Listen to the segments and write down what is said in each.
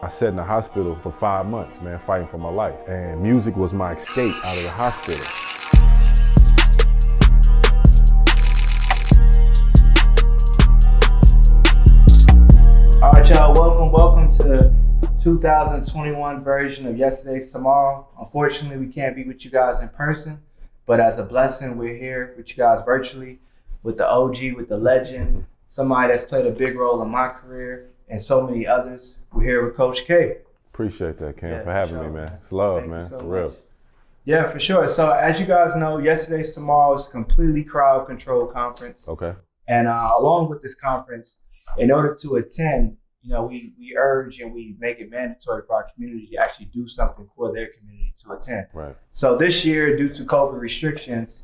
I sat in the hospital for 5 months, man, fighting for my life. And music was my escape out of the hospital. All right, y'all, welcome to the 2021 version of Yesterday's Tomorrow. Unfortunately, we can't be with you guys in person, but as a blessing, we're here with you guys virtually, with the OG, with the legend, somebody that's played a big role in my career, and so many others. We're here with Coach K. Appreciate that, Cam, for having me, man. It's love, man, for real. Yeah, for sure. So as you guys know, Yesterday's Tomorrow is a completely crowd-controlled conference. Okay. And along with this conference, in order to attend, we urge and we make it mandatory for our community to actually do something for their community to attend. Right. So this year, due to COVID restrictions,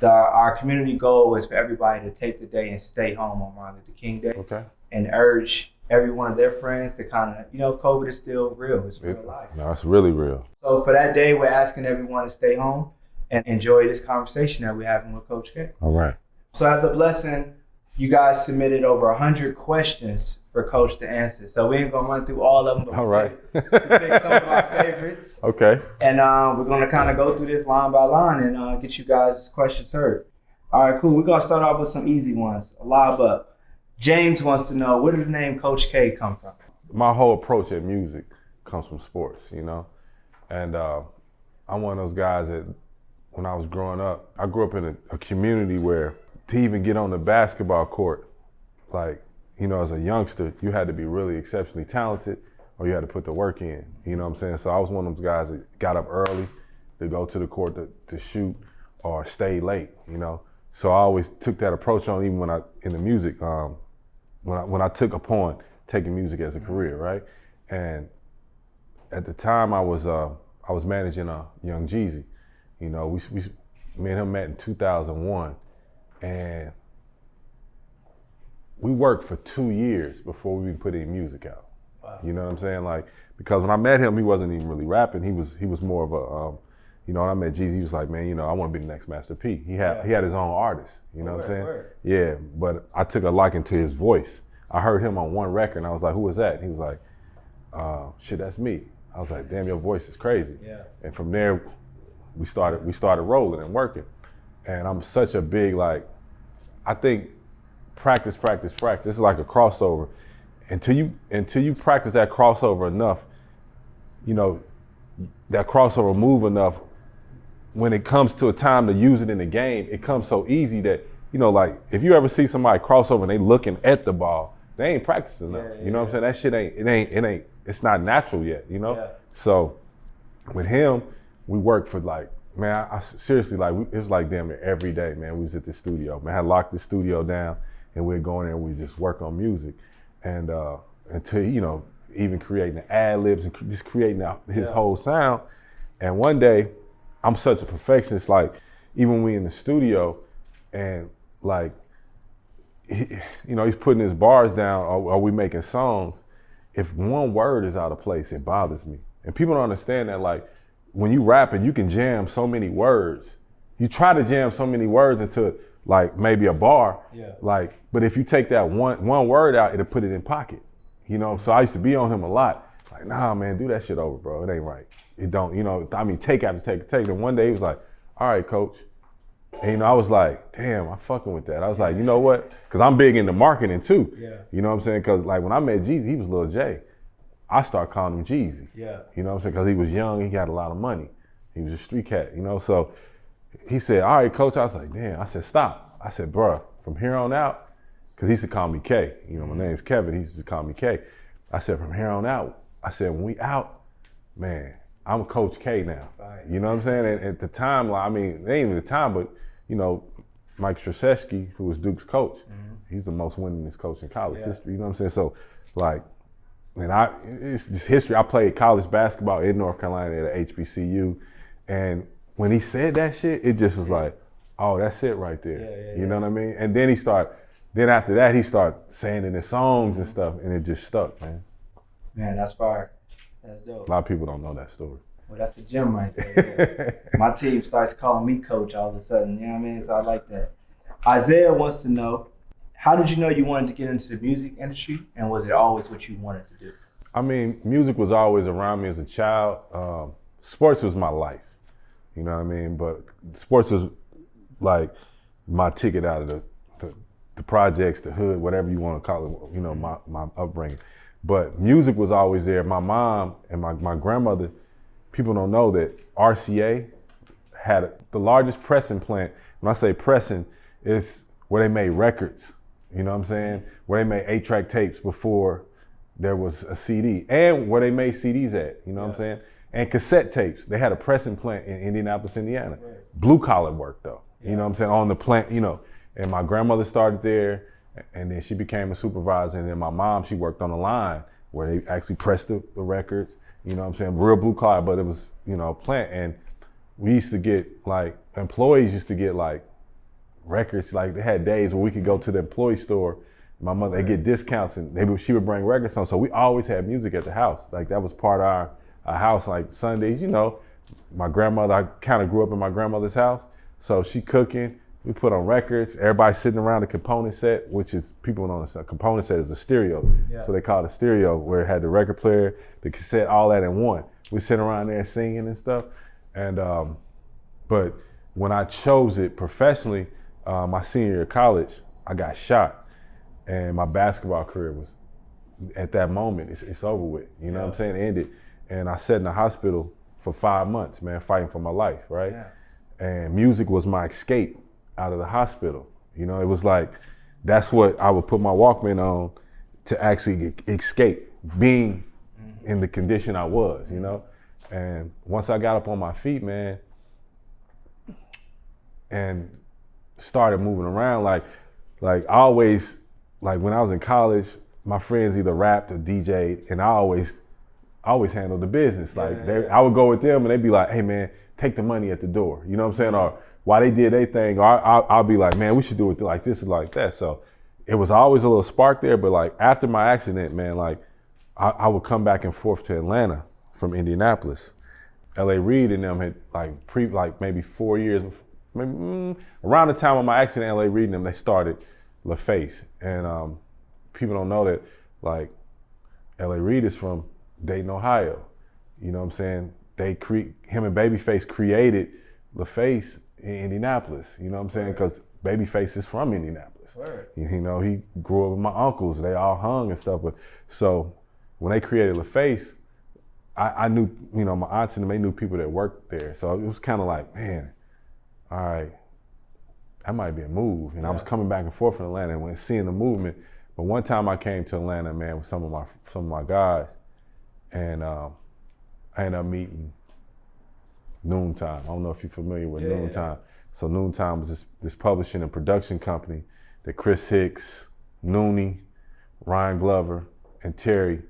our community goal is for everybody to take the day and stay home on Martin Luther King Day. Okay. And urge every one of their friends to kind of, COVID is still real. It's real life. No, it's really real. So for that day, we're asking everyone to stay home and enjoy this conversation that we're having with Coach K. All right. So as a blessing, you guys submitted over 100 questions for Coach to answer. So we ain't gonna run through all of them, but all right. we pick some of our favorites. Okay. And we're gonna kind of go through this line by line and get you guys' questions heard. All right, cool. We're gonna start off with some easy ones. Lob up. James wants to know, where did the name Coach K come from? My whole approach at music comes from sports, and I'm one of those guys that when I was growing up, I grew up in a community where to even get on the basketball court, as a youngster, you had to be really exceptionally talented or you had to put the work in, you know what I'm saying? So I was one of those guys that got up early to go to the court to shoot or stay late, So I always took that approach on even in the music, when I took upon taking music as a career, right? And at the time I was managing Young Jeezy. Me and him met in 2001, and we worked for 2 years before we put any music out. Wow. You know what I'm saying? Because when I met him, he wasn't even really rapping. He was more of a, when I met Jeezy, he was like, man, I want to be the next Master P. He had his own artist, what I'm saying? Word. Yeah, but I took a liking to his voice. I heard him on one record and I was like, who was that? And he was like, shit, that's me. I was like, damn, your voice is crazy. Yeah. And from there, we started rolling and working. And I'm such a big, I think practice. It's like a crossover. Until you practice that crossover enough, that crossover move enough, when it comes to a time to use it in the game, it comes so easy that, if you ever see somebody cross over and they looking at the ball, they ain't practicing enough. You know what I'm saying? That shit it's not natural yet, Yeah. So with him, we worked for man, I seriously, it was damn near every day, man. We was at the studio, man. I had locked the studio down and we'd go in there and we'd just work on music. And until, even creating the ad-libs and just creating his whole sound. And one day, I'm such a perfectionist, even when we in the studio and he's putting his bars down or we making songs, if one word is out of place, it bothers me. And people don't understand that, when you rapping, you can jam so many words. You try to jam so many words into maybe a bar, but if you take that one word out, it'll put it in pocket, So I used to be on him a lot. Nah, man, do that shit over, bro. It ain't right. It don't, take after take. And one day he was like, all right, coach. And, I was like, damn, I'm fucking with that. I was like, you know what? Because I'm big into marketing too. Yeah. You know what I'm saying? Because when I met Jeezy, he was Lil J. I started calling him Jeezy. Yeah. You know what I'm saying? Because he was young, he had a lot of money. He was a street cat, So he said, all right, coach. I was like, damn. I said, stop. I said, bruh, from here on out, because he used to call me K. My name's Kevin. He used to call me K. I said, from here on out, I said, when we out, man, I'm Coach K now. Right. You know what I'm saying? And at the time, it ain't even the time, but, Mike Krzyzewski, who was Duke's coach, he's the most winningest coach in college history. You know what I'm saying? So, it's just history. I played college basketball in North Carolina at HBCU. And when he said that shit, it just was like, oh, that's it right there. You know what I mean? And then after that, he started saying in his songs and stuff, and it just stuck, man. Man, that's fire. That's dope. A lot of people don't know that story. Well, that's the gem right there. Yeah. My team starts calling me coach all of a sudden. You know what I mean? So I like that. Isaiah wants to know, how did you know you wanted to get into the music industry, and was it always what you wanted to do? I mean, music was always around me as a child. Sports was my life, you know what I mean? But sports was like my ticket out of the projects, the hood, whatever you want to call it, you know, my upbringing. But music was always there. My mom and my grandmother, people don't know that RCA had the largest pressing plant. When I say pressing, it's where they made records, you know what I'm saying? Where they made 8-track tapes before there was a CD, and where they made CDs at, you know what I'm saying? And cassette tapes. They had a pressing plant in Indianapolis, Indiana. Right. Blue collar work though, you know what I'm saying? On the plant, you know. And my grandmother started there, and then she became a supervisor, and then my mom, she worked on the line where they actually pressed the records, you know what I'm saying? Real blue collar, but it was, you know, a plant. And we used to get, like, employees used to get, like, records. Like, they had days where we could go to the employee store. My mother, they get discounts, and she would bring records home. So we always had music at the house. Like, that was part of our house. Like, Sundays, you know, my grandmother, I kind of grew up in my grandmother's house. So she cooking, we put on records, everybody sitting around the component set, which is, people don't understand, component set is a stereo. Yeah. So they call it a stereo, where it had the record player, the cassette, all that in one. We sit around there singing and stuff. And, but when I chose it professionally, my senior year of college, I got shot. And my basketball career was, at that moment, it's over with. You know what I'm saying? It ended. And I sat in the hospital for 5 months, man, fighting for my life, right? Yeah. And music was my escape out of the hospital. You know, it was like, that's what I would put my Walkman on to actually escape being in the condition I was, you know? And once I got up on my feet, man, and started moving around, like I always, like when I was in college, my friends either rapped or DJ'd, and I always handled the business. Like I would go with them and they'd be like, hey man, take the money at the door. You know what I'm saying? Or while they did their thing, or I'll be like, man, we should do it like this or like that. So it was always a little spark there, but like after my accident, man, like I would come back and forth to Atlanta from Indianapolis. L.A. Reid and them had like maybe 4 years, maybe, around the time of my accident, L.A. Reid and them, they started LaFace. And people don't know that like L.A. Reid is from Dayton, Ohio. You know what I'm saying? Him and Babyface created LaFace in Indianapolis. You know what I'm saying? Because Babyface is from Indianapolis. Word. You know, he grew up with my uncles. They all hung and stuff. But so when they created LaFace, I knew, you know, my aunts and them, they knew people that worked there. So it was kind of like, man, all right, that might be a move. And I was coming back and forth in Atlanta and when seeing the movement. But one time I came to Atlanta, man, with some of my guys, and I ended up meeting Noontime. I don't know if you're familiar with Noontime. So Noontime was this publishing and production company that Chris Hicks, Noonie, Ryan Glover, and Terry,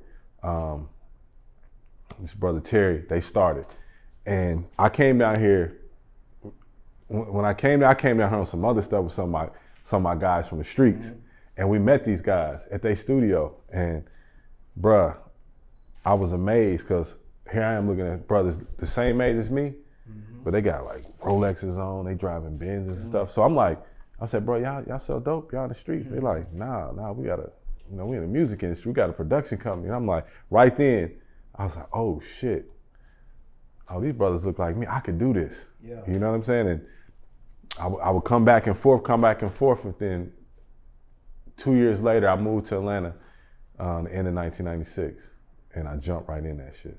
his brother Terry, they started. And I came down here, when I came down here on some other stuff with some of my guys from the streets. Mm-hmm. And we met these guys at their studio. And bruh, I was amazed because here I am looking at brothers the same age as me, but they got like Rolexes on, they driving Benzes and stuff. So I'm like, I said, bro, y'all sell dope, y'all in the streets. They like, nah, we gotta, you know, we in the music industry, we got a production company. And I'm like, right then, I was like, oh shit. Oh, these brothers look like me, I could do this. Yeah. You know what I'm saying? And I would come back and forth, and then 2 years later, I moved to Atlanta the end of 1996, and I jumped right in that shit.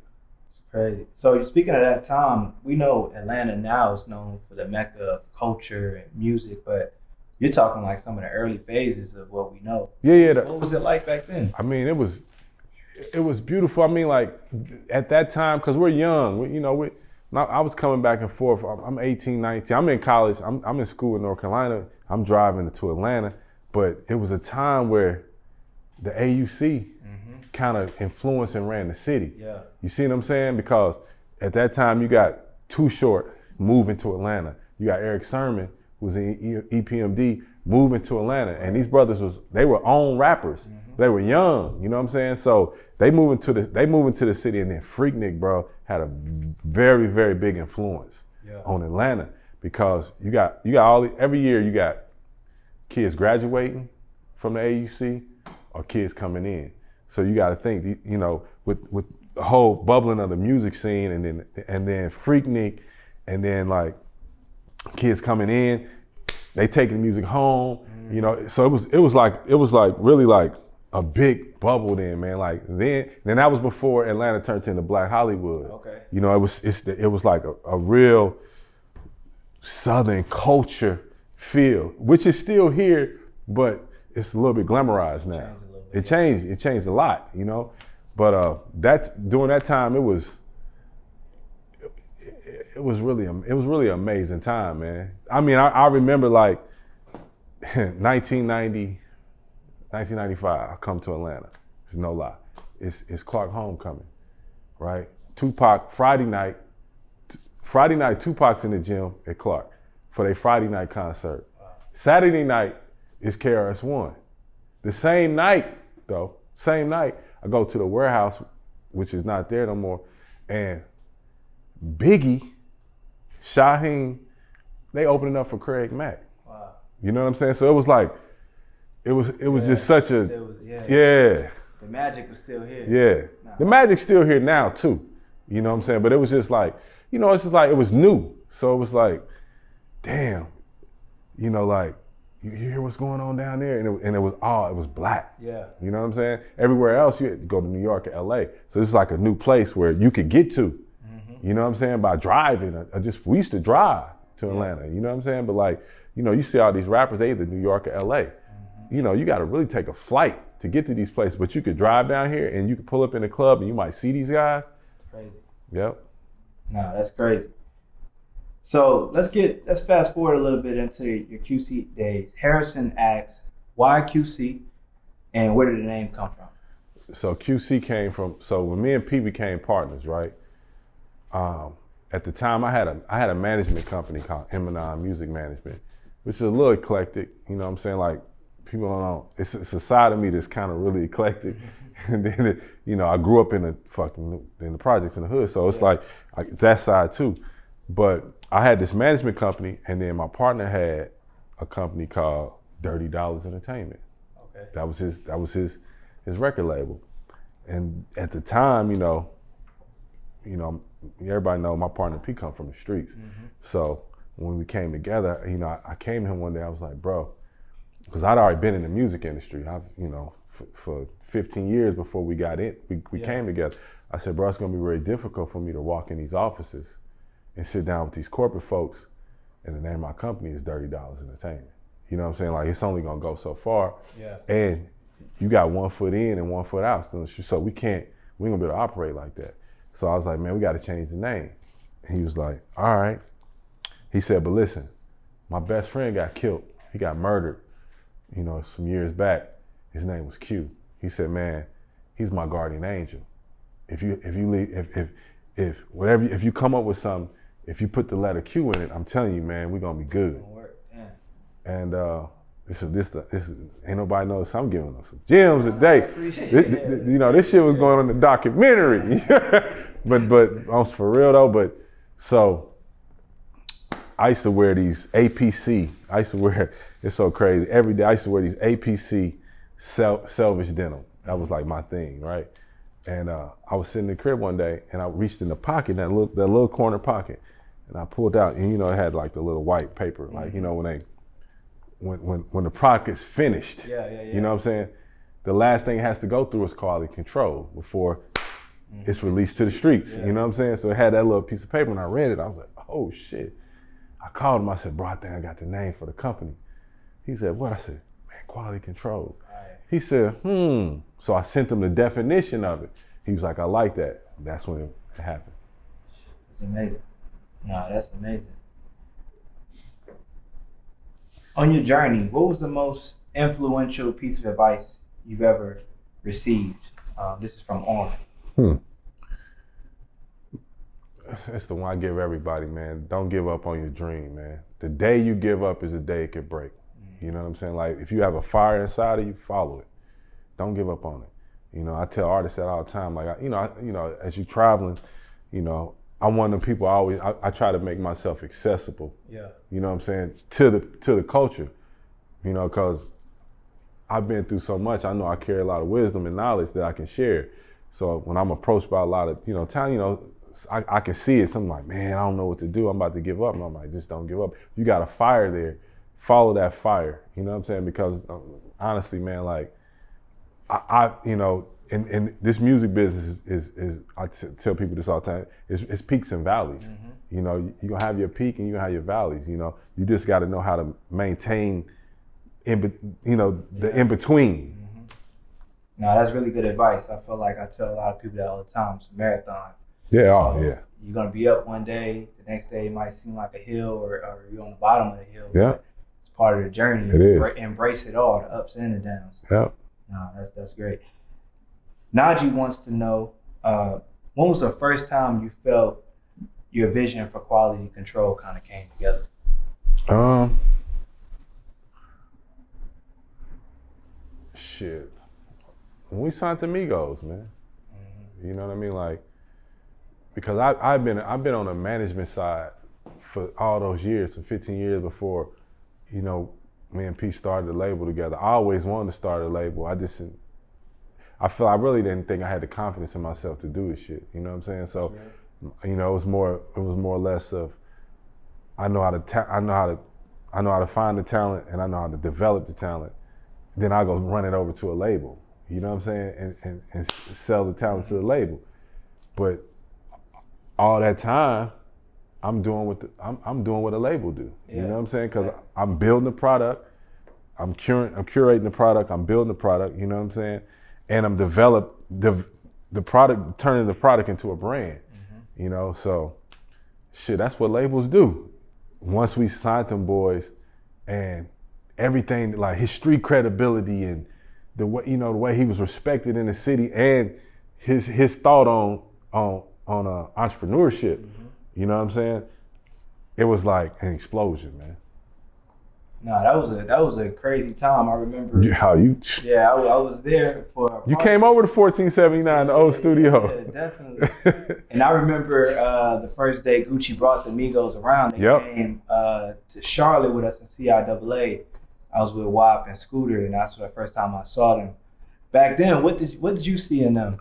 Crazy. So speaking of that time, we know Atlanta now is known for the mecca of culture and music, but you're talking like some of the early phases of what we know. Yeah. What was it like back then? I mean, it was beautiful. I mean, like at that time, because we're young, I was coming back and forth. I'm 18, 19. I'm in college. I'm in school in North Carolina. I'm driving to Atlanta, but it was a time where the AUC kind of influenced and ran the city. Yeah. You see what I'm saying? Because at that time you got Too Short moving to Atlanta. You got Eric Sermon, who's in EPMD, moving to Atlanta. And these brothers they were own rappers. They were young, you know what I'm saying? So they moved into the city, and then Freaknik, bro, had a very, very big influence on Atlanta, because you got every year you got kids graduating from the AUC or kids coming in. So you got to think, you know, with the whole bubbling of the music scene, and then Freaknik, and then like kids coming in, they taking the music home, you know. So it was like really like a big bubble then, man. Like then that was before Atlanta turned into Black Hollywood. Okay. You know, it was like a real Southern culture feel, which is still here, but it's a little bit glamorized now. It changed a lot, you know. But during that time, it was really an amazing time, man. I mean, I remember like 1995, I come to Atlanta. There's no lie. It's Clark homecoming, right? Tupac, Friday night, Tupac's in the gym at Clark for their Friday night concert. Saturday night is KRS-One. The same night, I go to the warehouse, which is not there no more, and Biggie, Shaheem, they opening up for Craig Mack. Wow. You know what I'm saying? So it was like, it was just such a, The magic was still here. Yeah. The magic's still here now too. You know what I'm saying? But it was just like, you know, it's just like, it was new. So it was like, damn, you know, like, you hear what's going on down there? And it was black. Yeah. You know what I'm saying? Everywhere else, you had to go to New York or LA. So it's like a new place where you could get to, you know what I'm saying, by driving. We used to drive to Atlanta, you know what I'm saying? But like, you know, you see all these rappers, they either New York or LA. You know, you got to really take a flight to get to these places, but you could drive down here and you could pull up in the club and you might see these guys. Crazy. Yep. No, that's crazy. So let's fast forward a little bit into your QC days. Harrison asks, why QC, and where did the name come from? So QC came from, so when me and P became partners, right? At the time, I had a management company called M&I Music Management, which is a little eclectic. You know what I'm saying? Like, people don't know. It's a side of me that's kind of really eclectic. And then, you know, I grew up in the projects in the hood, so it's like that side too. But I had this management company, and then my partner had a company called Dirty Dollars Entertainment. Okay. That was his record label. And at the time, you know, everybody know my partner P come from the streets. So when we came together, you know, I came to him one day, I was like, bro, because I'd already been in the music industry. I've, you know, for 15 years before we got in, we came together. I said, bro, it's gonna be very difficult for me to walk in these offices and sit down with these corporate folks, and the name of my company is Dirty Dollars Entertainment. You know what I'm saying? Like, it's only gonna go so far. Yeah. And you got 1 foot in and 1 foot out, so we ain't gonna be able to operate like that. So I was like, man, we gotta change the name. And he was like, all right. He said, but listen, my best friend got killed. He got murdered, you know, some years back. His name was Q. He said, man, he's my guardian angel. If you come up with something, if you put the letter Q in it, I'm telling you, man, we're gonna be good. And this ain't nobody knows. I'm giving them some gems today. You know, this shit was going on in the documentary. but for real though. But so I used to wear these APC. It's so crazy. Every day I used to wear these APC Selvish denim. That was like my thing, right? And I was sitting in the crib one day, and I reached in the pocket, that little corner pocket, and I pulled out, and you know, it had like the little white paper, like, you know, when the product is finished, you know what I'm saying? The last thing it has to go through is quality control before it's released to the streets, you know what I'm saying? So it had that little piece of paper, and I read it. I was like, oh shit. I called him, I said, bro, I think I got the name for the company. He said, what? I said, man, quality control. He said, So I sent him the definition of it. He was like, I like that. That's when it happened. It's amazing. No, that's amazing. On your journey, what was the most influential piece of advice you've ever received? This is from On. That's the one I give everybody, man. Don't give up on your dream, man. The day you give up is the day it could break. You know what I'm saying? Like, if you have a fire inside of you, follow it. Don't give up on it. You know, I tell artists that all the time. Like, as you're traveling, you know, I'm one of the people I try to make myself accessible. Yeah. You know what I'm saying? To the culture. You know, because I've been through so much. I know I carry a lot of wisdom and knowledge that I can share. So when I'm approached by a lot of, talent, I can see it. So I'm like, man, I don't know what to do. I'm about to give up. And I'm like, just don't give up. You got a fire there. Follow that fire. You know what I'm saying? Because honestly, man, like, and this music business is I tell people this all the time, it's peaks and valleys. Mm-hmm. You're going to have your peak and you're going to have your valleys. You just got to know how to maintain, the in-between. Mm-hmm. No, that's really good advice. I feel like I tell a lot of people that all the time. It's a marathon. Yeah, so yeah. You're going to be up one day. The next day it might seem like a hill or you're on the bottom of the hill. Yeah. It's part of the journey. It is. Embrace it all, the ups and the downs. Yeah. No, that's great. Najee wants to know, when was the first time you felt your vision for quality control kind of came together? Shit. When we signed to Migos, man. Mm-hmm. You know what I mean? Like, because I've been on the management side for all those years, for 15 years before, me and Pete started the label together. I always wanted to start a label. I really didn't think I had the confidence in myself to do this shit. You know what I'm saying? So, it was more or less of, I know how to find the talent and I know how to develop the talent. Then I go run it over to a label. You know what I'm saying? And sell the talent to the label. But all that time, I'm doing what a label do. You know what I'm saying? Because I'm building a product, I'm curating the product, I'm building the product. You know what I'm saying? And I'm the product, turning the product into a brand. Mm-hmm. So shit, that's what labels do. Once we signed them boys, and everything, like his street credibility and the way he was respected in the city, and his thought on entrepreneurship. Mm-hmm. You know what I'm saying? It was like an explosion, man. No, that was a crazy time. I remember. Yeah, I was there for. You came over to 1479, the old studio. Yeah, definitely. And I remember the first day Gucci brought the Migos around. They came to Charlotte with us in CIAA. I was with WAP and Scooter, and that's the first time I saw them. Back then, what did you see in them?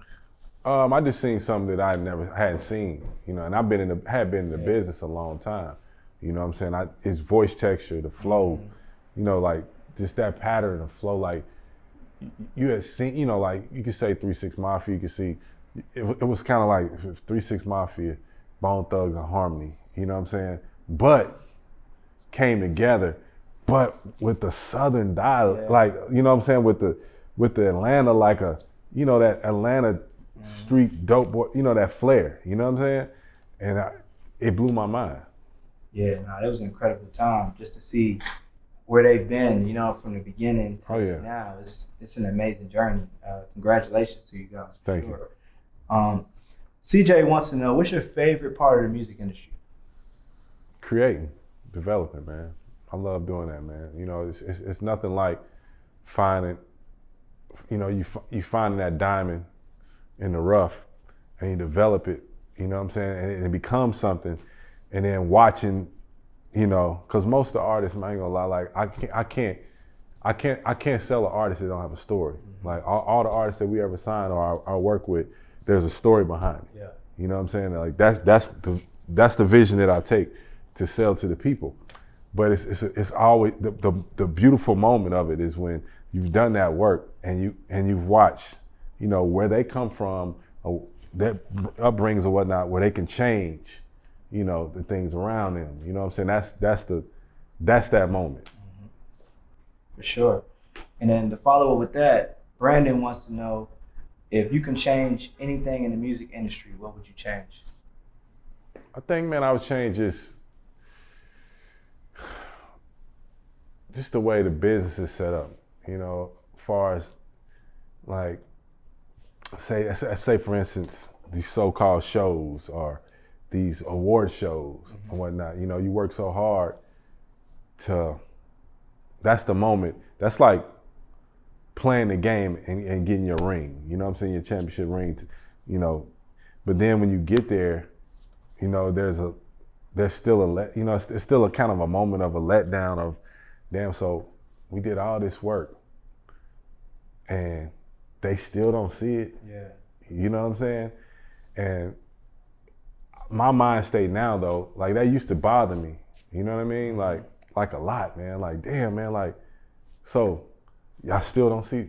I just seen something that I hadn't seen, and I've been in the business a long time. You know what I'm saying? His voice texture, the flow, like just that pattern of flow. Like you had seen, like you could say 3 6 Mafia, you could see, it was kind of like 3 6 Mafia, Bone Thugs and Harmony. You know what I'm saying? But came together, but with the Southern dialect, like you know what I'm saying, with the Atlanta, like that Atlanta street dope boy, that flair. You know what I'm saying? And it blew my mind. Yeah, it was an incredible time just to see where they've been, from the beginning to now. It's an amazing journey. Congratulations to you guys. Thank you. CJ wants to know, what's your favorite part of the music industry? Creating, developing, man. I love doing that, man. It's nothing like finding, you finding that diamond in the rough and you develop it, you know what I'm saying? And it becomes something. And then watching, because most of the artists, man, I ain't gonna lie, like I can't sell an artist that don't have a story. Mm-hmm. Like all the artists that we ever signed or I work with, there's a story behind it. Yeah. You know what I'm saying? Like that's the vision that I take to sell to the people. But it's always the beautiful moment of it is when you've done that work and you've watched, where they come from, their upbringings or whatnot, where they can change. The things around them. You know what I'm saying? That's that moment. Mm-hmm. For sure. And then to follow up with that, Brandon wants to know, if you can change anything in the music industry, what would you change? I think, man, I would change just the way the business is set up. As far as like, say for instance, these so-called shows or these award shows and whatnot, you work so hard that's the moment. That's like playing the game and getting your ring, you know what I'm saying, your championship ring, but then when you get there, there's still it's still a kind of a moment of a letdown of, damn, so we did all this work and they still don't see it. Yeah. You know what I'm saying? And my mind state now though, like that used to bother me. You know what I mean? Like a lot, man. Like, damn, man, like, so y'all still don't see,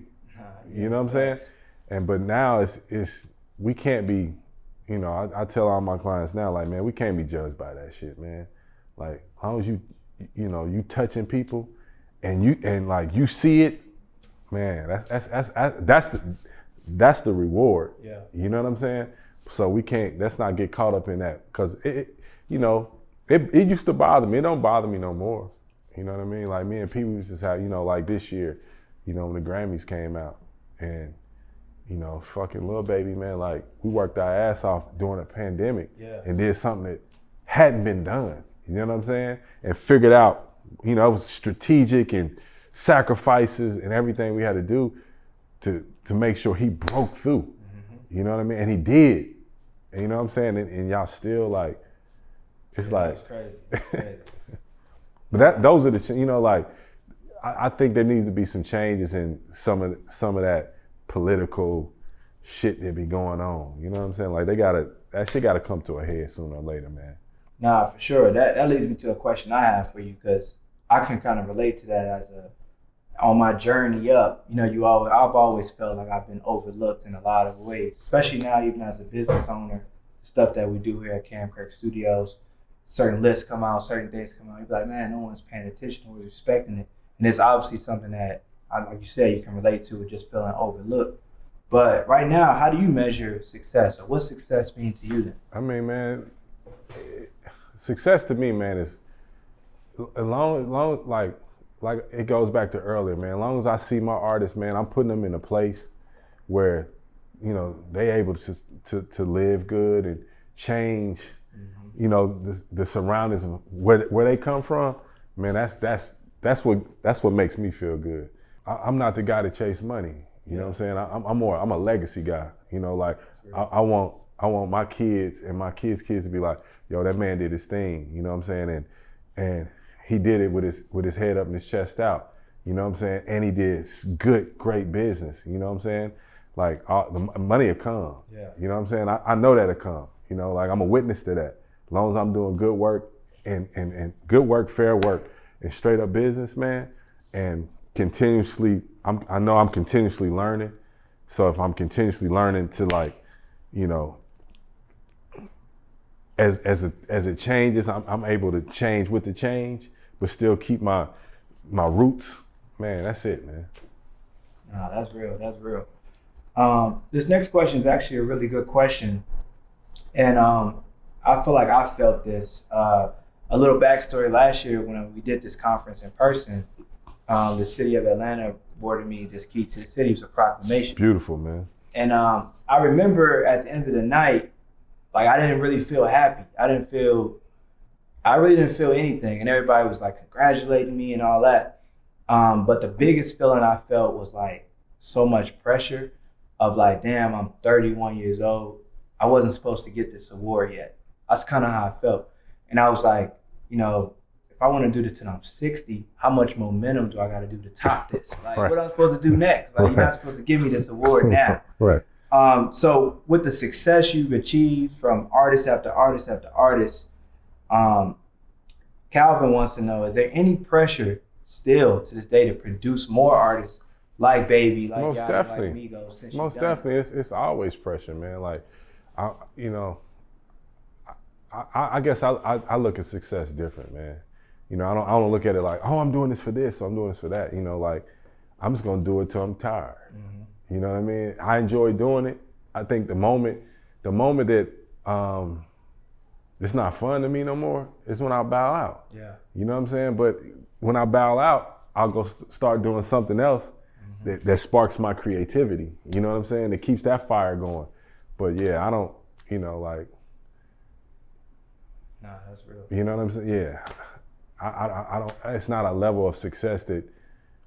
you know what I'm saying? But now it's we can't be, you know, I tell all my clients now, like, man, we can't be judged by that shit, man. Like, as long as you touching people and like you see it, man, that's the reward. Yeah. You know what I'm saying? So let's not get caught up in that, because it used to bother me. It don't bother me no more. You know what I mean? Like me and people used to have, you know, like this year, you know, when the Grammys came out, and you know, fucking Lil Baby, man, like we worked our ass off during a pandemic and did something that hadn't been done. You know what I'm saying? And figured out, you know, it was strategic and sacrifices and everything we had to do to make sure he broke through. Mm-hmm. You know what I mean? And he did. And you know what I'm saying? And y'all still like, it's like, it's crazy. It's crazy. But those are the, you know, like, I think there needs to be some changes in some of that political shit that be going on. You know what I'm saying? Like that shit gotta come to a head sooner or later, man. Nah, for sure. That leads me to a question I have for you, because I can kind of relate to that on my journey up. You know, I've always felt like I've been overlooked in a lot of ways, especially now, even as a business owner. Stuff that we do here at Kirk Studios, certain lists come out, certain things come out. You're like, man, no one's paying attention, no one's respecting it. And it's obviously something that, like you said, you can relate to, just feeling overlooked. But right now, how do you measure success, or what's success mean to you then? I mean, man, success to me, man, is like it goes back to earlier, man. As long as I see my artists, man, I'm putting them in a place where, you know, they able to live good and change, you know, the surroundings of where they come from. Man, that's what makes me feel good. I'm not the guy to chase money. You know what I'm saying? I'm a legacy guy. You know, like I want my kids and my kids' kids to be like, yo, that man did his thing. You know what I'm saying? And he did it with his head up and his chest out. You know what I'm saying? And he did great business. You know what I'm saying? Like the money will come. Yeah. You know what I'm saying? I know that'll come. You know, like I'm a witness to that. As long as I'm doing good work and good work, fair work, and straight up business, man, and continuously, I know I'm continuously learning. So if I'm continuously learning to, like, you know, as it changes, I'm able to change with the change, but still keep my roots. Man, that's it, man. Nah, that's real. That's real. This next question is actually a really good question, and I feel like I felt this. A little backstory: last year when we did this conference in person, the city of Atlanta awarded me this key to the city. It was a proclamation. Beautiful, man. And I remember at the end of the night, like I didn't really feel happy. I really didn't feel anything, and everybody was like congratulating me and all that. But the biggest feeling I felt was like so much pressure of like, damn, I'm 31 years old. I wasn't supposed to get this award yet. That's kind of how I felt. And I was like, you know, if I want to do this till I'm 60, how much momentum do I got to do to top this? Like, right. What am I supposed to do next? Like, you're not supposed to give me this award now. Right. So with the success you've achieved from artist after artist after artist, Calvin wants to know, is there any pressure still to this day to produce more artists like Baby, like Most Yachty, definitely. like Migos? Most definitely. It's always pressure, man. Like, I guess I look at success different, man. You know, I don't look at it like, oh, I'm doing this for this, so I'm doing this for that. You know, like, I'm just gonna do it till I'm tired. Mm-hmm. You know what I mean? I enjoy doing it. I think the moment that it's not fun to me no more is when I bow out. Yeah. You know what I'm saying? But when I bow out, I'll go start doing something else that sparks my creativity. You know what I'm saying? That keeps that fire going. But yeah, I don't, you know, like. Nah, that's real. You know what I'm saying? Yeah. I don't, it's not a level of success that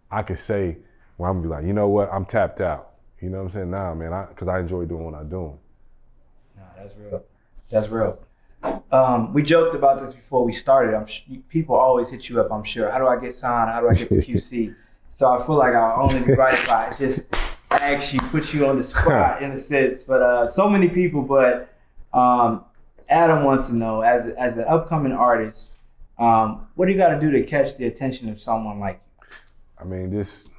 I could say where I'm gonna be like, you know what, I'm tapped out. You know what I'm saying? Nah, man, because I enjoy doing what I'm doing. Nah, that's real. That's real. We joked about this before we started. People always hit you up, I'm sure. How do I get signed? How do I get the QC? So I feel like I'll only be right by it. Just actually put you on the spot in a sense, but so many people. But Adam wants to know, as an upcoming artist, what do you got to do to catch the attention of someone like you? I mean, just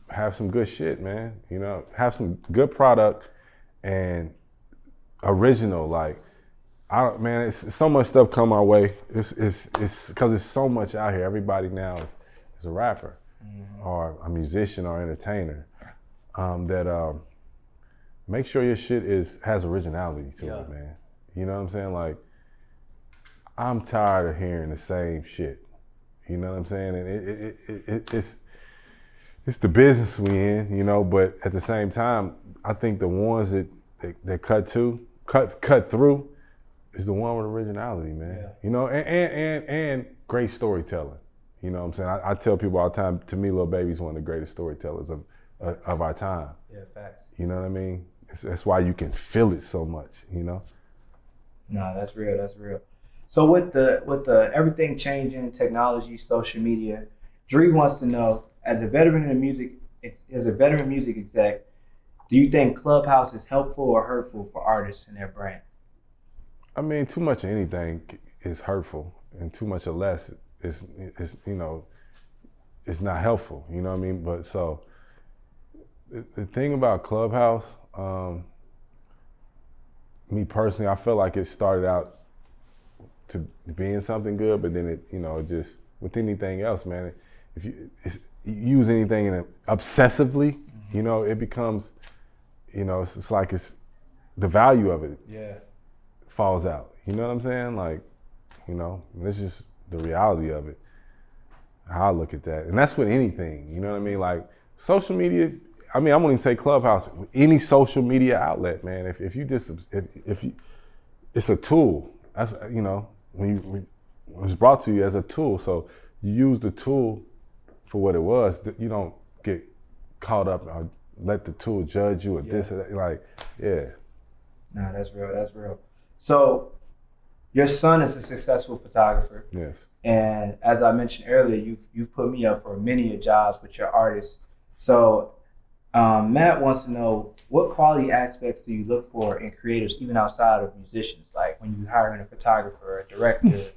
have some good shit, man. You know, have some good product and original. Like, man, it's so much stuff come our way. It's because there's so much out here. Everybody now is a rapper or a musician or entertainer. That make sure your shit has originality to it, man. You know what I'm saying? Like, I'm tired of hearing the same shit. You know what I'm saying? And it's the business we in, you know. But at the same time, I think the ones that cut through is the one with originality, man. Yeah. You know, and great storytelling. You know what I'm saying? I tell people all the time, to me, Lil Baby's one of the greatest storytellers of our time. Yeah, facts. You know what I mean? That's why you can feel it so much, you know? No, that's real, that's real. So with the everything changing, technology, social media, Dree wants to know, as a veteran music exec, do you think Clubhouse is helpful or hurtful for artists and their brand? I mean, too much of anything is hurtful, and too much of less is you know, it's not helpful. You know what I mean? But so the thing about Clubhouse, me personally, I feel like it started out to being something good, but then it, you know, just with anything else, man, if you use anything obsessively, you know, it becomes, you know, it's like the value of it falls out. You know what I'm saying? Like, you know, this is just the reality of it, how I look at that. And that's with anything, you know what I mean? Like, social media, I mean, I won't even say Clubhouse, any social media outlet, man. If you it's a tool. That's, you know, when it's brought to you as a tool. So you use the tool for what it was. You don't get caught up or let the tool judge you or this or that. Like, yeah. Nah, that's real. That's real. So your son is a successful photographer. Yes. And as I mentioned earlier, you've put me up for many jobs with your artists. So Matt wants to know, what quality aspects do you look for in creators, even outside of musicians? Like when you hiring a photographer or a director, is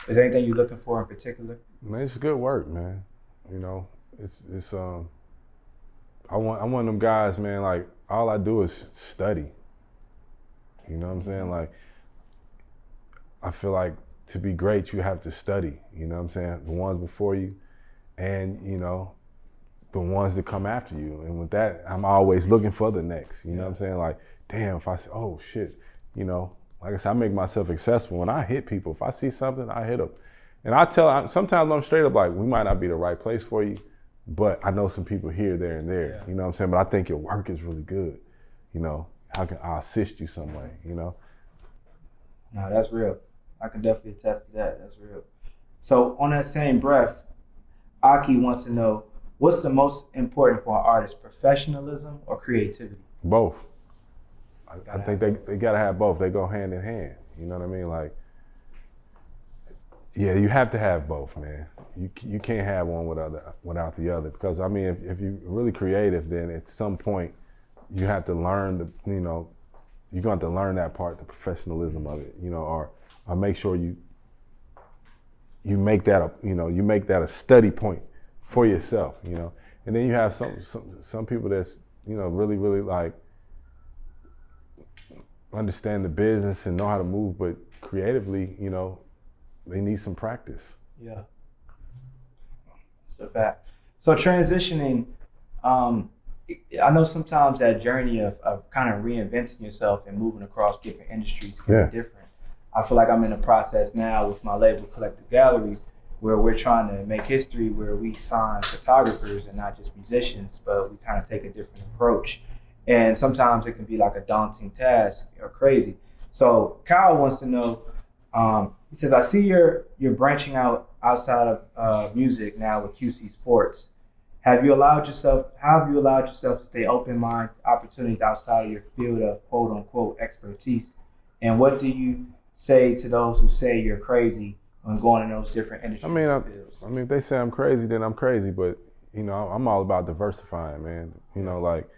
there anything you're looking for in particular? Man, it's good work, man. You know, it's I'm one of them guys, man, like all I do is study. You know what I'm saying? Like, I feel like to be great, you have to study, you know what I'm saying? The ones before you and, you know, the ones that come after you. And with that, I'm always looking for the next, you know what I'm saying? Like, damn, if I say, oh shit, you know, like I said, I make myself accessible. When I hit people, if I see something, I hit them. And sometimes I'm straight up like, we might not be the right place for you, but I know some people here, there, and there, you know what I'm saying? But I think your work is really good, you know? How can I assist you some way, you know? No, that's real. I can definitely attest to that. That's real. So on that same breath, Aki wants to know, what's the most important for an artist, professionalism or creativity? Both. I think they gotta have both. They go hand in hand. You know what I mean? Like, yeah, you have to have both, man. You can't have one without the other. Because I mean, if you're really creative, then at some point you have to learn you're going to have to learn that part, the professionalism of it, you know, or make sure you make that a study point for yourself, you know. And then you have some people that's, you know, really, really like understand the business and know how to move, but creatively, you know, they need some practice. Yeah. So that. So transitioning, I know sometimes that journey of kind of reinventing yourself and moving across different industries can be different. I feel like I'm in a process now with my label Collective Gallery where we're trying to make history, where we sign photographers and not just musicians, but we kind of take a different approach. And sometimes it can be like a daunting task or crazy. So Kyle wants to know, he says, I see you're branching out outside of music now with QC Sports. How have you allowed yourself to stay open-minded to opportunities outside of your field of quote-unquote expertise? And what do you say to those who say you're crazy when going in those different industries? I mean, if they say I'm crazy, then I'm crazy. But, you know, I'm all about diversifying, man. You know, like,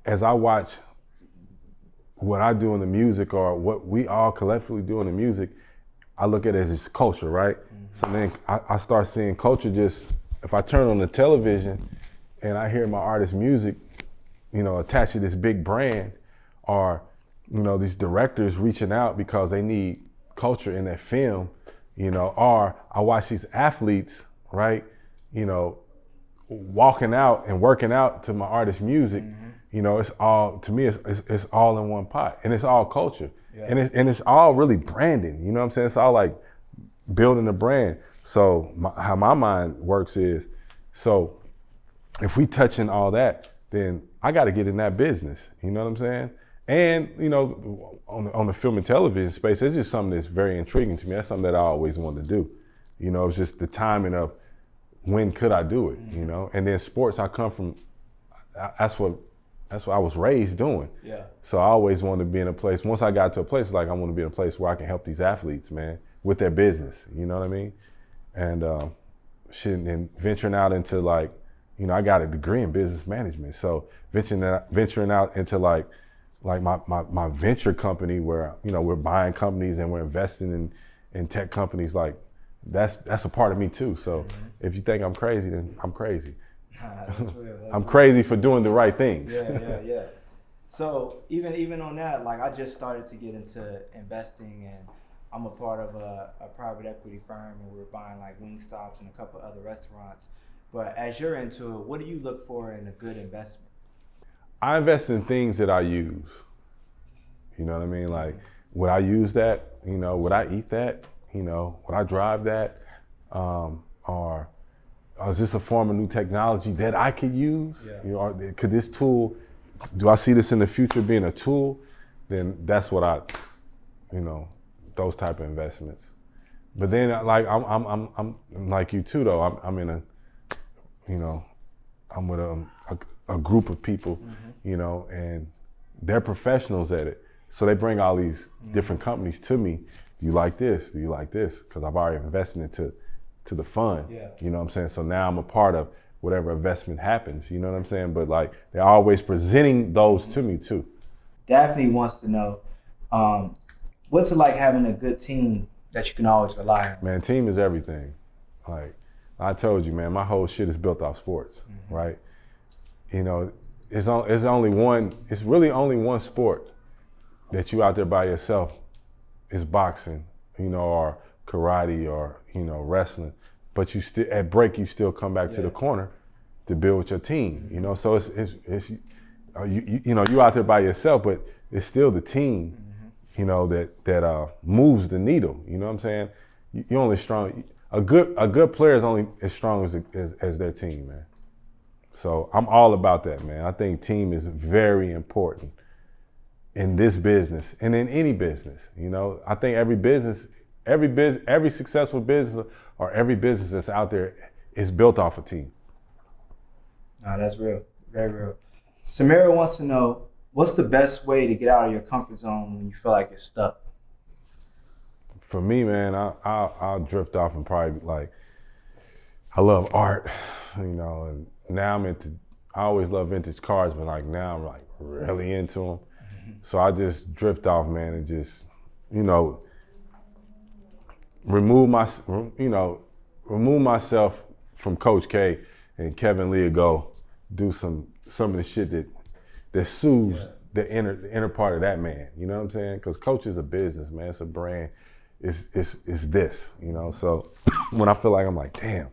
as I watch what I do in the music or what we all collectively do in the music, I look at it as just culture, right? So then I start seeing culture just, if I turn on the television and I hear my artist's music, you know, attached to this big brand, or, you know, these directors reaching out because they need culture in their film, you know, or I watch these athletes, right, you know, walking out and working out to my artist's music, you know, it's all, to me, it's all in one pot, and it's all culture. Yeah. And it's all really branding, you know what I'm saying? It's all like building a brand. So how my mind works is, so if we touching all that, then I got to get in that business, you know what I'm saying? And, you know, on the film and television space, it's just something that's very intriguing to me. That's something that I always wanted to do. You know, it's just the timing of when could I do it, you know? And then sports, I come from, that's what I was raised doing. Yeah. So I always wanted to be in a place, once I got to a place, like I want to be in a place where I can help these athletes, man, with their business, you know what I mean? And and venturing out into, like, you know, I got a degree in business management. So venturing out into like my venture company where, you know, we're buying companies and we're investing in tech companies, like that's a part of me too. So if you think I'm crazy, then I'm crazy. That's real. I'm crazy for doing the right things. Yeah. So even on that, like I just started to get into investing, and I'm a part of a private equity firm, and we're buying like Wingstops and a couple other restaurants. But as you're into it, what do you look for in a good investment? I invest in things that I use. You know what I mean? Like, would I use that? You know, would I eat that? You know, would I drive that? Or is this a form of new technology that I could use? Yeah. You know, or could this tool, do I see this in the future being a tool? Then that's what you know, those type of investments. But then, like, I'm like you too, though. I'm in a, you know, I'm with a group of people, you know, and they're professionals at it. So they bring all these different companies to me. Do you like this? Do you like this? Because I've already invested into the fund. Yeah. You know what I'm saying? So now I'm a part of whatever investment happens. You know what I'm saying? But like, they're always presenting those to me too. Daphne wants to know, what's it like having a good team that you can always rely on? Man, team is everything. Like I told you, man, my whole shit is built off sports, right? You know, it's really only one sport that you out there by yourself is boxing, you know, or karate, or, you know, wrestling. But you still, at break, you still come back to the corner to build with your team, you know? So it's you know, you out there by yourself, but it's still the team, you know, that moves the needle, you know what I'm saying? You're only strong, a good player is only as strong as their team, man. So I'm all about that, man. I think team is very important in this business and in any business. You know, I think every successful business or every business that's out there is built off a team. No, that's real, very real. sTomorrow wants to know, what's the best way to get out of your comfort zone when you feel like you're stuck? For me, man, I'll drift off and probably, like, I love art, you know, and now I always love vintage cars, but like now I'm like really into them. So I just drift off, man, and just, you know, remove myself from Coach K and Kevin Lee, go do some of the shit that soothes the inner part of that man. You know what I'm saying? Because Coach is a business, man. It's a brand. It's this, you know. So when I feel like I'm like, damn,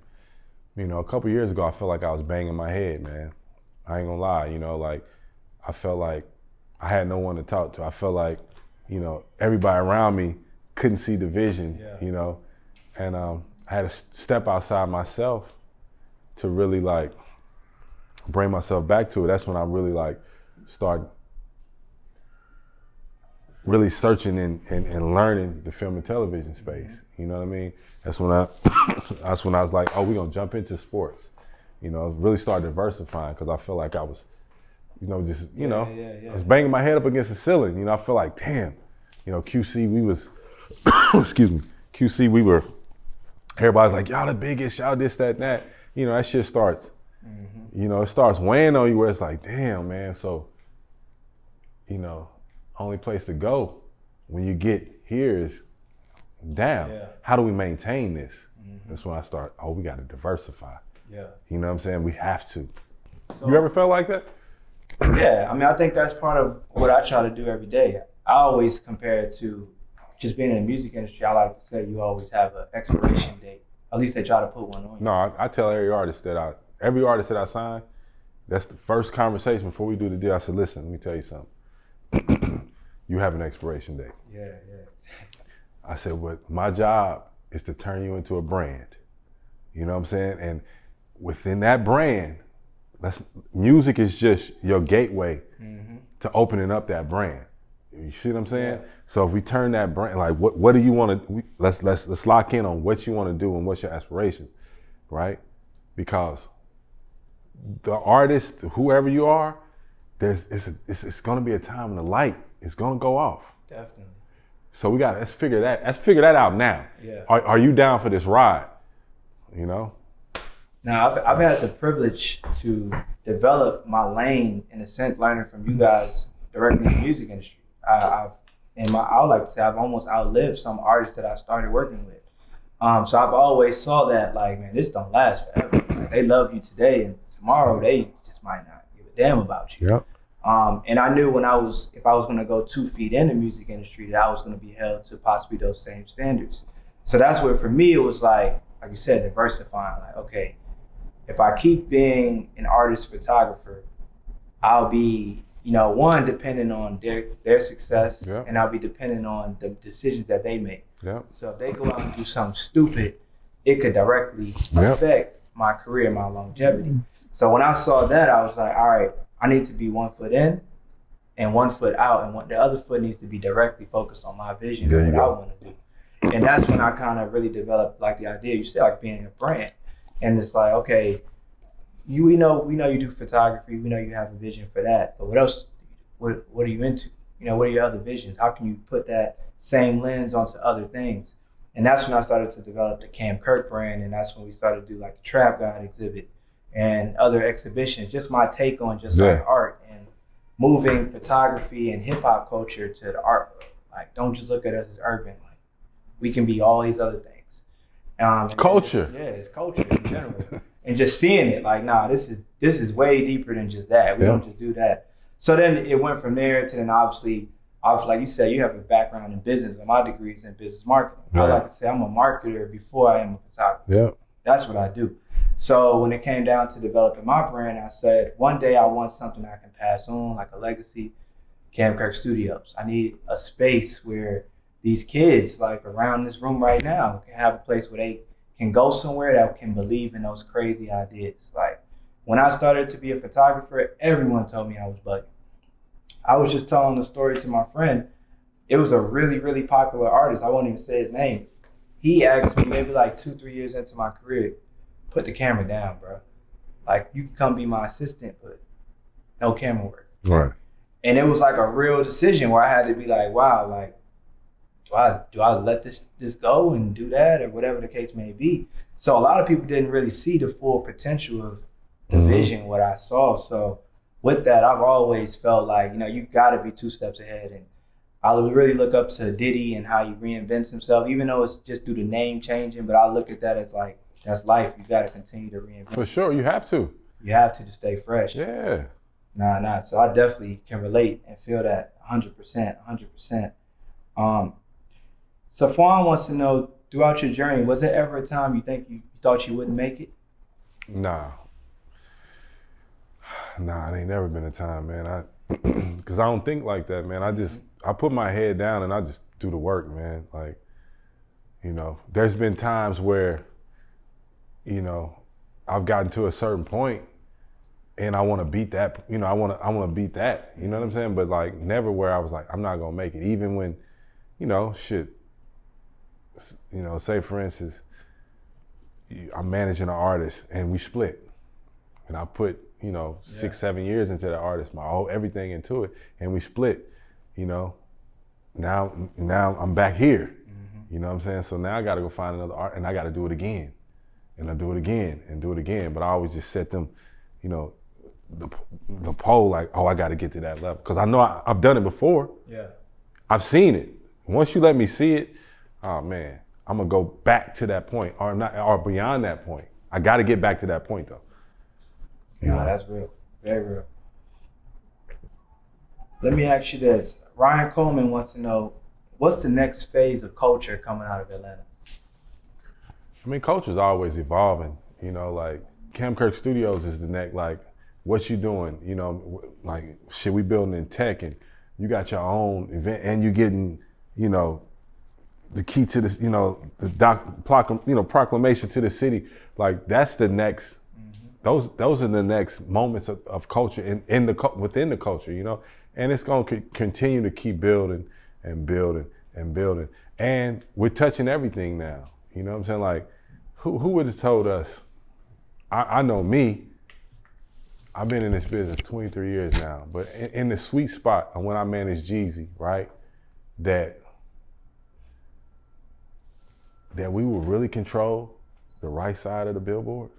you know, a couple years ago I felt like I was banging my head, man. I ain't gonna lie, you know, like I felt like I had no one to talk to. I felt like, you know, everybody around me couldn't see the vision, you know, and I had to step outside myself to really like bring myself back to it. That's when I really like started really searching and learning the film and television space. You know what I mean? That's when I was like, oh, we're gonna jump into sports. You know, really start diversifying, because I feel like I was, you know, just, you know, I was banging my head up against the ceiling. You know, I feel like, damn, you know, QC, we was, excuse me, QC, we were, everybody's like, y'all the biggest, y'all this, that, and that. You know, that shit starts, you know, it starts weighing on you where it's like, damn, man. So only place to go when you get here is down. Yeah. How do we maintain this? Mm-hmm. That's when I start, we got to diversify. Yeah. You know what I'm saying? We have to. So, you ever felt like that? Yeah, I mean, I think that's part of what I try to do every day. I always compare it to just being in the music industry. I like to say you always have an expiration date. At least they try to put one on you. No, I tell every artist that I sign, that's the first conversation before we do the deal. I said, listen, let me tell you something. You have an expiration date. Yeah. I said, but my job is to turn you into a brand. You know what I'm saying? And within that brand, music is just your gateway to opening up that brand. You see what I'm saying? Yeah. So if we turn that brand, like what do you want to? Let's lock in on what you want to do and what's your aspiration, right? Because the artist, whoever you are, it's going to be a time when the light is going to go off. Definitely. So let's figure that out now. Yeah. Are you down for this ride? You know? Now, I've had the privilege to develop my lane, in a sense, learning from you guys directly in the music industry. I would like to say I've almost outlived some artists that I started working with. So I've always saw that, like, man, this don't last forever. Like, they love you today, and tomorrow they just might not give a damn about you. Yep. And I knew if I was going to go 2 feet in the music industry, that I was going to be held to possibly those same standards. So that's where, for me, it was like you said, diversifying. Like, okay, if I keep being an artist photographer, I'll be, one, dependent on their success, and I'll be dependent on the decisions that they make. Yep. So if they go out and do something stupid, it could directly affect my career, my longevity. So when I saw that, I was like, all right, I need to be 1 foot in and 1 foot out, and the other foot needs to be directly focused on my vision and what I want to do. And that's when I kind of really developed like the idea, you said, like being a brand. And it's like, okay, we know you do photography, we know you have a vision for that, but what else? What are you into? What are your other visions? How can you put that same lens onto other things? And that's when I started to develop the Kirk brand, and that's when we started to do like the Trap God exhibit and other exhibitions. Just my take on like art and moving photography and hip hop culture to the art world. Like, don't just look at us as urban. Like, we can be all these other things. Culture. It's culture in general. And just seeing it, like, nah, this is way deeper than just that. We don't just do that. So then it went from there to then obviously, like you said, you have a background in business, and my degree is in business marketing. I like to say I'm a marketer before I am a photographer. Yeah. That's what I do. So when it came down to developing my brand, I said, one day I want something I can pass on, like a legacy. Kirk Studios. I need a space where these kids, like around this room right now, can have a place where they can go somewhere that can believe in those crazy ideas. Like, when I started to be a photographer, everyone told me I was bugging. I was just telling the story to my friend. It was a really, really popular artist. I won't even say his name. He asked me maybe like 2-3 years into my career, put the camera down, bro. Like, you can come be my assistant, but no camera work. Right. And it was like a real decision where I had to be like, wow, like, do I let this go and do that, or whatever the case may be? So a lot of people didn't really see the full potential of the vision, what I saw. So with that, I've always felt like, you've got to be 2 steps ahead. And I really look up to Diddy and how he reinvents himself, even though it's just through the name changing. But I look at that as like, that's life. You got to continue to reinvent. For sure, you have to. You have to stay fresh. Yeah. Nah. So I definitely can relate and feel that 100%. Safwan wants to know, throughout your journey, was there ever a time you think you thought you wouldn't make it? Nah, it ain't never been a time, man. Because I don't think like that, man. I put my head down and I just do the work, man. Like, there's been times where, I've gotten to a certain point and I want to beat that, I want to beat that, you know what I'm saying? But like, never where I was like, I'm not going to make it. Even when, say for instance, I'm managing an artist and we split, and I put 6-7 years into the artist, everything into it, and we split. Now I'm back here. You know what I'm saying? So now I got to go find another art, and I got to do it again, and I do it again and do it again. But I always just set them, the pole, like, oh, I got to get to that level. Because I know I've done it before. Yeah. I've seen it. Once you let me see it, oh man, I'm gonna go back to that point, or beyond that point. I got to get back to that point though. Yeah, that's real, very real. Let me ask you this: Ryan Coleman wants to know, what's the next phase of culture coming out of Atlanta? I mean, culture's always evolving. You know, like Kirk Studios is the next. Like, what you doing? You know, like shit, we building in tech, and you got your own event, and you getting, you know, the key to this, you know, the proclamation to the city. Like that's the next. Those are the next moments of culture within the culture, you know, and it's going to continue to keep building and building and building, and we're touching everything now. You know what I'm saying? Like, who would have told us? I know me. I've been in this business 23 years now, but in the sweet spot of when I managed Jeezy, right, that we would really control the right side of the billboard.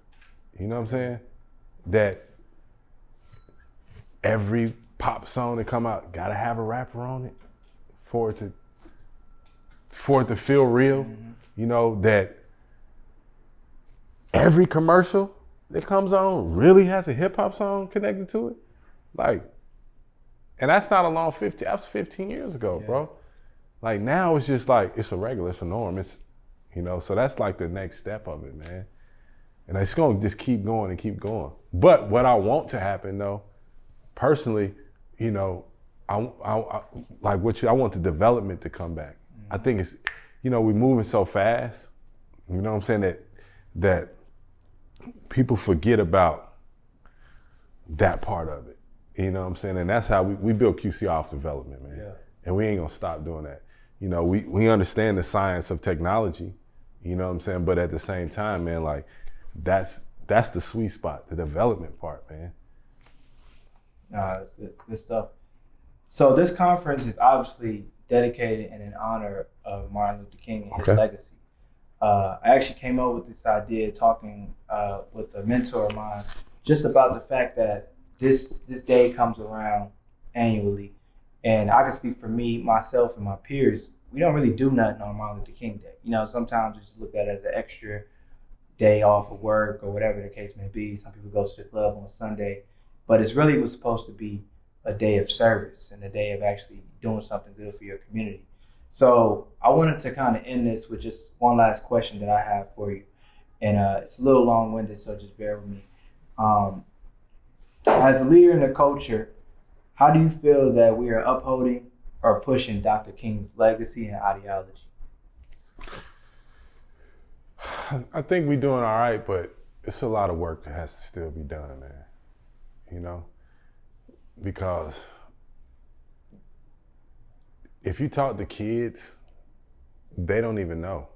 You know what I'm saying? That every pop song that come out gotta have a rapper on it for it to feel real. Mm-hmm. You know, that every commercial that comes on really has a hip hop song connected to it. Like, and that's not a long 15, that was 15 years ago, bro. Like now it's just like, it's a norm. It's, you know, so that's like the next step of it, man. And it's going to just keep going and keep going. But what I want to happen, though, personally, you know, I want the development to come back. Mm-hmm. I think it's, you know, we're moving so fast. You know what I'm saying? That people forget about that part of it. You know what I'm saying? And that's how we build QC off development, man. Yeah. And we ain't going to stop doing that. You know, we understand the science of technology. You know what I'm saying? But at the same time, man, like, that's the sweet spot, the development part, man. Good stuff. So this conference is obviously dedicated and in honor of Martin Luther King and his legacy. I actually came up with this idea talking with a mentor of mine just about the fact that this day comes around annually. And I can speak for me, myself, and my peers. We don't really do nothing on Martin Luther King Day. You know, sometimes we just look at it as an extra day off of work or whatever the case may be. Some people go to the club on Sunday, but it's really was supposed to be a day of service and a day of actually doing something good for your community. So I wanted to kind of end this with just one last question that I have for you. And it's a little long-winded, so just bear with me. As a leader in the culture, how do you feel that we are upholding or pushing Dr. King's legacy and ideology? I think we're doing all right, but it's a lot of work that has to still be done, man. You know, because if you talk to kids, they don't even know.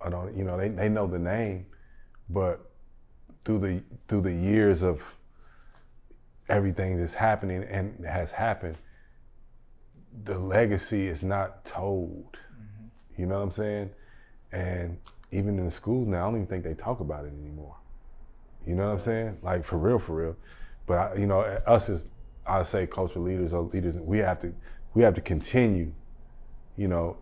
They know the name, but through the years of everything that's happening and has happened, the legacy is not told. Mm-hmm. You know what I'm saying? And even in the schools now, I don't even think they talk about it anymore. You know what I'm saying? Like for real. But us as, I say, cultural leaders or leaders, we have to continue. You know,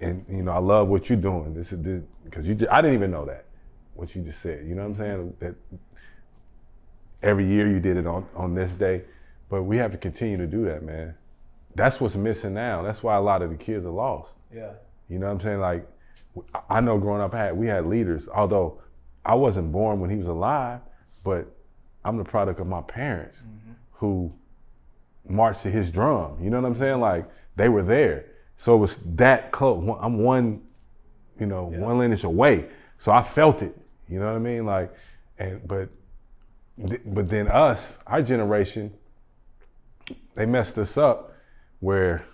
and you know, I love what you're doing. This because I didn't even know that what you just said. You know what I'm saying? That every year you did it on this day, but we have to continue to do that, man. That's what's missing now. That's why a lot of the kids are lost. Yeah. You know what I'm saying? Like, I know growing up, we had leaders, although I wasn't born when he was alive, but I'm the product of my parents who marched to his drum. You know what I'm saying? Like, they were there. So it was that close. I'm one lineage away. So I felt it. You know what I mean? Like, but then us, our generation, they messed us up where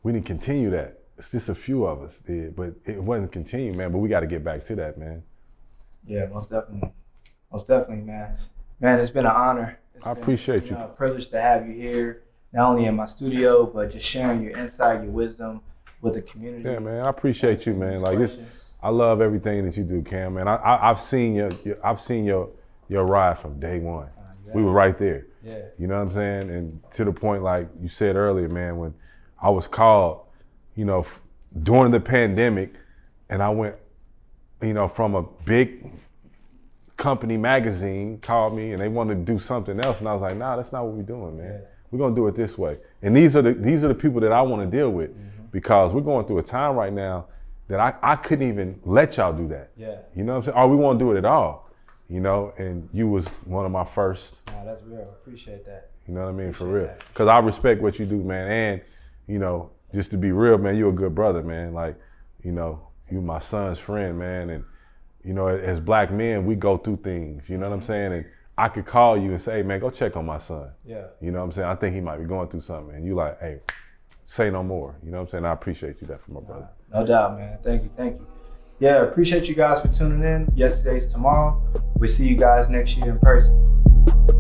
we didn't continue that. It's just a few of us did, but it wasn't continued, man. But we got to get back to that, man. Yeah, most definitely, man. Man, it's been an honor. I appreciate you. A privilege to have you here, not only in my studio, but just sharing your insight, your wisdom with the community. Yeah, man, I appreciate you, man. Like this, I love everything that you do, Cam. Man, I've seen your ride from day one. We were right there. Yeah. You know what I'm saying? And to the point, like you said earlier, man, when I was called, you know, during the pandemic, and I went, you know, from a big company magazine called me and they wanted to do something else, and I was like, nah, that's not what we're doing, man. We're gonna do it this way. And these are the people that I want to deal with, because we're going through a time right now that I couldn't even let y'all do that. Yeah. You know what I'm saying? Or we won't do it at all. You know, and you was one of my first. Nah, that's real. Appreciate that. You know what I mean? For real. Because I respect what you do, man. And, you know, just to be real, man, you're a good brother, man. Like, you know, you my son's friend, man. And, you know, as black men, we go through things, you know what I'm saying? And I could call you and say, hey, man, go check on my son. Yeah. You know what I'm saying? I think he might be going through something. And you like, hey, say no more. You know what I'm saying? I appreciate you that for my brother. No doubt, man. Thank you. Yeah, appreciate you guys for tuning in. Yesterday's tomorrow. We'll see you guys next year in person.